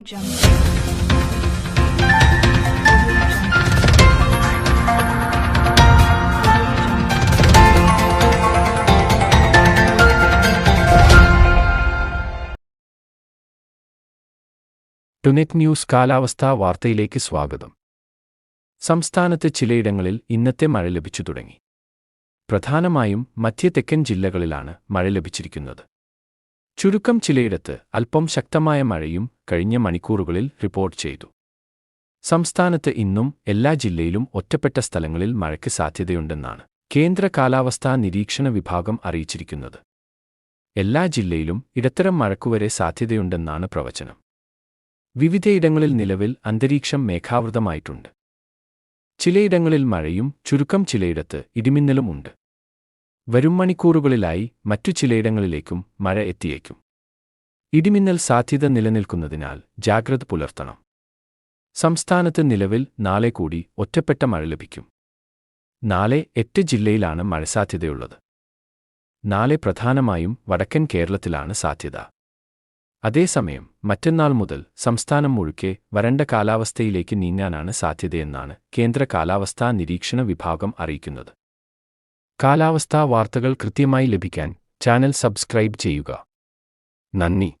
ടുനെറ്റ് news കാലാവസ്ഥാ വാർത്തയിലേക്ക് സ്വാഗതം. സംസ്ഥാനത്ത് ചിലയിടങ്ങളിൽ ഇന്നത്തെ മഴ ലഭിച്ചു തുടങ്ങി. പ്രധാനമായും മധ്യ-തെക്കൻ ജില്ലകളിലാണ് മഴ ലഭിച്ചിരിക്കുന്നത്. ചുരുക്കം ചിലയിടത്ത് അല്പം ശക്തമായ മഴയും കഴിഞ്ഞ മണിക്കൂറുകളിൽ റിപ്പോർട്ട് ചെയ്തു. സംസ്ഥാനത്ത് ഇന്നും എല്ലാ ജില്ലയിലും ഒറ്റപ്പെട്ട സ്ഥലങ്ങളിൽ മഴയ്ക്ക് സാധ്യതയുണ്ടെന്നാണ് കേന്ദ്ര കാലാവസ്ഥാ നിരീക്ഷണ വിഭാഗം അറിയിച്ചിരിക്കുന്നത്. എല്ലാ ജില്ലയിലും ഇടത്തരം മഴയ്ക്കുവരെ സാധ്യതയുണ്ടെന്നാണ് പ്രവചനം. വിവിധയിടങ്ങളിൽ നിലവിൽ അന്തരീക്ഷം മേഘാവൃതമായിട്ടുണ്ട്. ചിലയിടങ്ങളിൽ മഴയും ചുരുക്കം ചിലയിടത്ത് ഇടിമിന്നലും ഉണ്ട്. വരും മണിക്കൂറുകളിലായി മറ്റു ചിലയിടങ്ങളിലേക്കും മഴ എത്തിയേക്കും. ഇടിമിന്നൽ സാധ്യത നിലനിൽക്കുന്നതിനാൽ ജാഗ്രത പുലർത്തണം. സംസ്ഥാനത്ത് നിലവിൽ നാളെ കൂടി ഒറ്റപ്പെട്ട മഴ ലഭിക്കും. നാളെ 8 ജില്ലയിലാണ് മഴ സാധ്യതയുള്ളത്. നാളെ പ്രധാനമായും വടക്കൻ കേരളത്തിലാണ് സാധ്യത. അതേസമയം മറ്റന്നാൾ മുതൽ സംസ്ഥാനം മുഴുക്കെ വരണ്ട കാലാവസ്ഥയിലേക്ക് നീങ്ങാനാണ് സാധ്യതയെന്നാണ് കേന്ദ്ര കാലാവസ്ഥാ നിരീക്ഷണ വിഭാഗം അറിയിക്കുന്നത്. കാലാവസ്ഥാ വാർത്തകൾ കൃത്യമായി ലഭിക്കാൻ ചാനൽ സബ്സ്ക്രൈബ് ചെയ്യുക. നന്ദി.